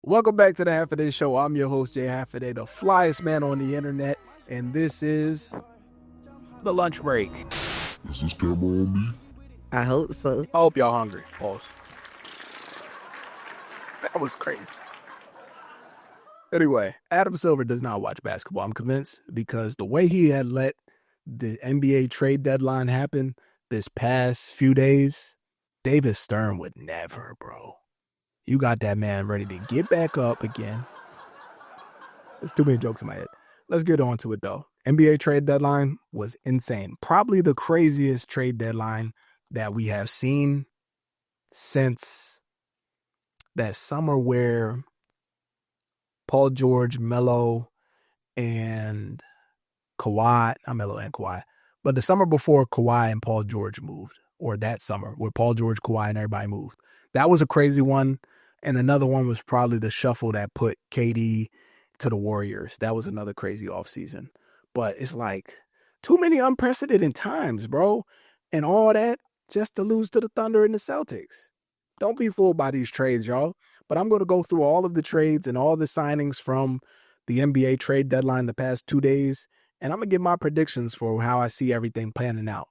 Welcome back to the Half a Day Show. I'm your host, Jay Half a Day, the flyest man on the internet, and this is the lunch break. Is this camera on me? I hope so. I hope y'all hungry. Pause. That was crazy. Anyway, Adam Silver does not watch basketball, I'm convinced, because the way he had let the NBA trade deadline happen this past few days, David Stern would never, bro. You got that man ready to get back up again. There's too many jokes in my head. Let's get on to it, though. NBA trade deadline was insane. Probably the craziest trade deadline that we have seen since that summer where Paul George, Melo, and Kawhi, not Melo and Kawhi, but the summer before Kawhi and Paul George moved, or that summer where Paul George, Kawhi, and everybody moved. That was a crazy one. And another one was probably the shuffle that put KD to the Warriors. That was another crazy offseason. But it's like too many unprecedented times, bro. And all that just to lose to the Thunder and the Celtics. Don't be fooled by these trades, y'all. But I'm going to go through all of the trades and all the signings from the NBA trade deadline the past 2 days. And I'm going to give my predictions for how I see everything panning out.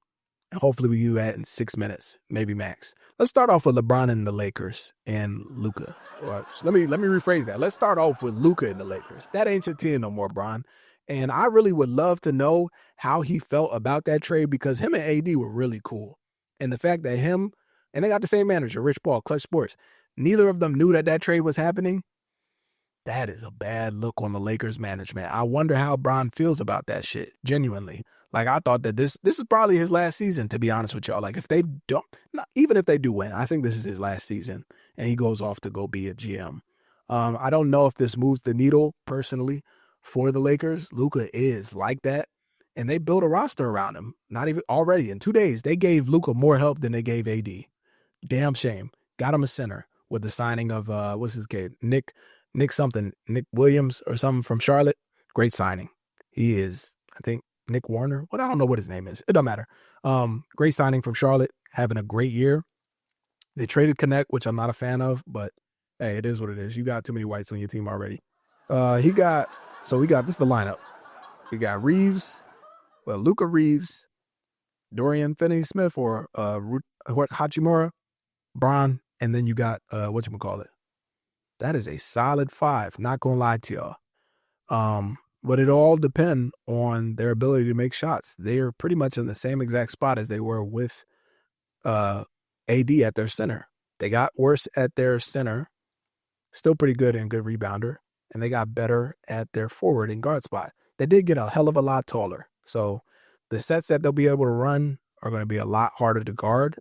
And hopefully we do that in 6 minutes, maybe max. Let's start off with LeBron and the Lakers and Luka. Let me rephrase that. Let's start off with Luka and the Lakers. That ain't your team no more, Bron. And I really would love to know how he felt about that trade because him and AD were really cool. And the fact that him, and they got the same manager, Rich Paul, Clutch Sports, neither of them knew that trade was happening. That is a bad look on the Lakers management. I wonder how Bron feels about that shit, genuinely. Like, I thought that this is probably his last season, to be honest with y'all. Like, if they don't, even if they do win, I think this is his last season, and he goes off to go be a GM. I don't know if this moves the needle, personally, for the Lakers. Luka is like that, and they built a roster around him. Not even already in 2 days, they gave Luka more help than they gave AD. Damn shame. Got him a center with the signing of, what's his name? Nick Williams or something from Charlotte. Great signing. He is, I think, Nick Warner. I don't know what his name is. It don't matter. Great signing from Charlotte. Having a great year. They traded Connect, which I'm not a fan of, but hey, it is what it is. You got too many whites on your team already. We got this is the lineup. We got Luka Reeves, Dorian Finney-Smith or Hachimura, Bron, and then you got whatchamacallit. That is a solid five. Not gonna lie to y'all. But it all depends on their ability to make shots. They are pretty much in the same exact spot as they were with AD at their center. They got worse at their center, still pretty good and good rebounder, and they got better at their forward and guard spot. They did get a hell of a lot taller. So the sets that they'll be able to run are going to be a lot harder to guard.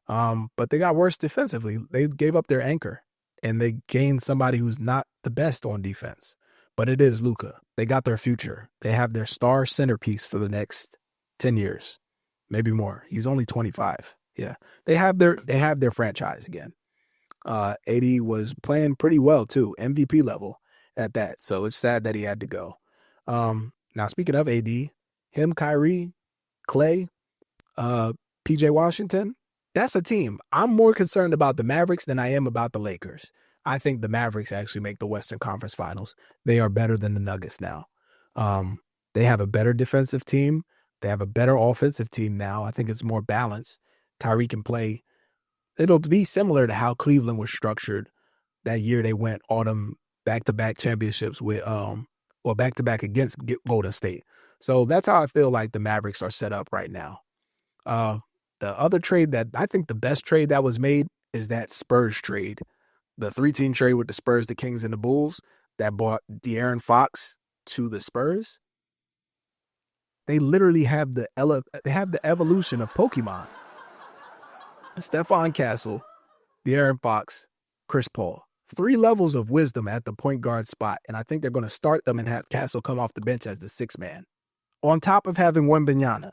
But they got worse defensively. They gave up their anchor, and they gained somebody who's not the best on defense. But it is Luka. They got their future. They have their star centerpiece for the next 10 years, maybe more. He's only 25. Yeah, they have their franchise again. AD was playing pretty well too, MVP level at that. So it's sad that he had to go. Now speaking of AD, him, Kyrie, Clay, PJ Washington, that's a team. I'm more concerned about the Mavericks than I am about the Lakers. I think the Mavericks actually make the Western Conference Finals. They are better than the Nuggets now. They have a better defensive team. They have a better offensive team now. I think it's more balanced. Kyrie can play. It'll be similar to how Cleveland was structured that year they went all them back-to-back championships with, or back-to-back against Golden State. So that's how I feel like the Mavericks are set up right now. The other trade that I think the best trade that was made is that Spurs trade. The 3-team trade with the Spurs, the Kings, and the Bulls that bought De'Aaron Fox to the Spurs. They literally have the evolution of Pokemon. Stephon Castle, De'Aaron Fox, Chris Paul. 3 levels of wisdom at the point guard spot, and I think they're going to start them and have Castle come off the bench as the 6th man. On top of having Wemby.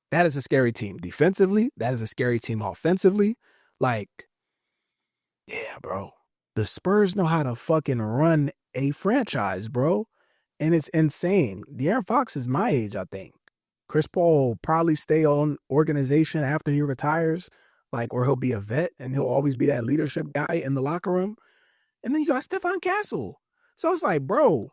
That is a scary team. Defensively, that is a scary team offensively. Like, yeah, bro. The Spurs know how to fucking run a franchise, bro. And it's insane. De'Aaron Fox is my age, I think. Chris Paul will probably stay on organization after he retires, or he'll be a vet and he'll always be that leadership guy in the locker room. And then you got Stephon Castle. So it's like, bro,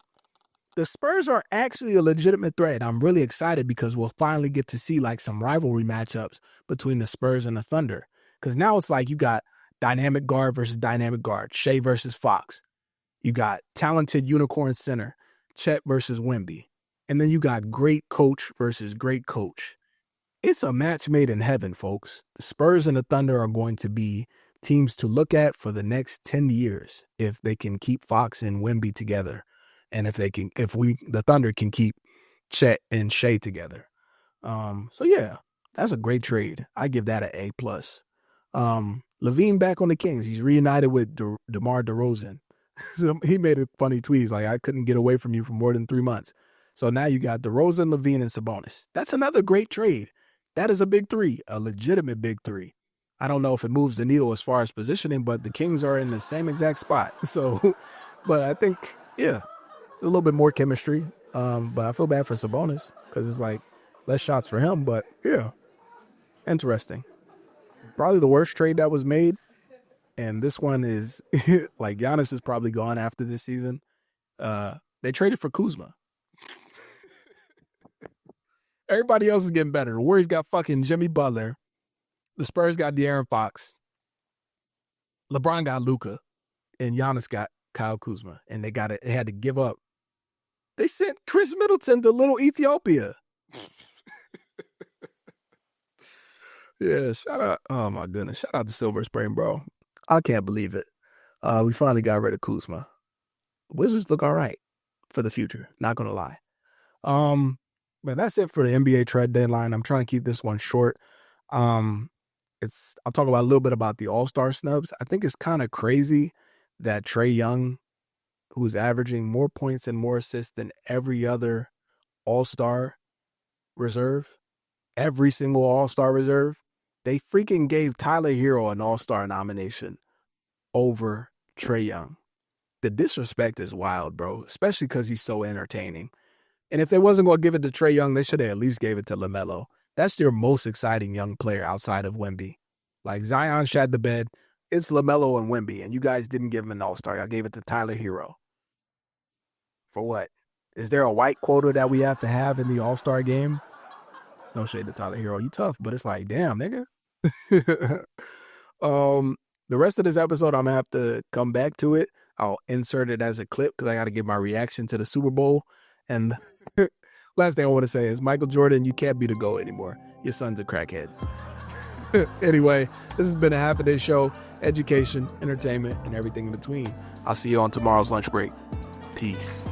the Spurs are actually a legitimate threat. I'm really excited because we'll finally get to see like some rivalry matchups between the Spurs and the Thunder. Because now it's like you got dynamic guard versus dynamic guard, Shea versus Fox. You got talented unicorn center, Chet versus Wemby. And then you got great coach versus great coach. It's a match made in heaven, folks. The Spurs and the Thunder are going to be teams to look at for the next 10 years if they can keep Fox and Wemby together. And the Thunder can keep Chet and Shea together. So yeah, that's a great trade. I give that an A+. Lavine back on the Kings. He's reunited with DeMar DeRozan. So he made a funny tweet. He's like, I couldn't get away from you for more than 3 months. So now you got DeRozan, Lavine, and Sabonis. That's another great trade. That is a big three, a legitimate big three. I don't know if it moves the needle as far as positioning, but the Kings are in the same exact spot. So, but I think, yeah, a little bit more chemistry. But I feel bad for Sabonis because it's like less shots for him. But yeah, interesting. Probably the worst trade that was made. And this one is like Giannis is probably gone after this season. They traded for Kuzma. Everybody else is getting better. The Warriors got fucking Jimmy Butler. The Spurs got De'Aaron Fox. LeBron got Luka. And Giannis got Kyle Kuzma. And they had to give up. They sent Chris Middleton to Little Ethiopia. Yeah, shout out. Oh, my goodness. Shout out to Silver Spring, bro. I can't believe it. We finally got rid of Kuzma. Wizards look all right for the future. Not going to lie. But that's it for the NBA trade deadline. I'm trying to keep this one short. I'll talk about a little bit about the All-Star snubs. I think it's kind of crazy that Trae Young, who's averaging more points and more assists than every other All-Star reserve, every single All-Star reserve, they freaking gave Tyler Hero an All-Star nomination over Trae Young. The disrespect is wild, bro, especially because he's so entertaining. And if they wasn't going to give it to Trae Young, they should have at least gave it to LaMelo. That's your most exciting young player outside of Wemby. Like Zion shat the bed. It's LaMelo and Wemby, and you guys didn't give him an All-Star. I gave it to Tyler Hero. For what? Is there a white quota that we have to have in the All-Star game? No shade to Tyler Hero. You tough, but it's like, damn, nigga. The rest of this episode, I'm going to have to come back to it. I'll insert it as a clip because I got to give my reaction to the Super Bowl. And last thing I want to say is, Michael Jordan, you can't be the GOAT anymore. Your son's a crackhead. Anyway, this has been a half a day show. Education, entertainment, and everything in between. I'll see you on tomorrow's lunch break. Peace.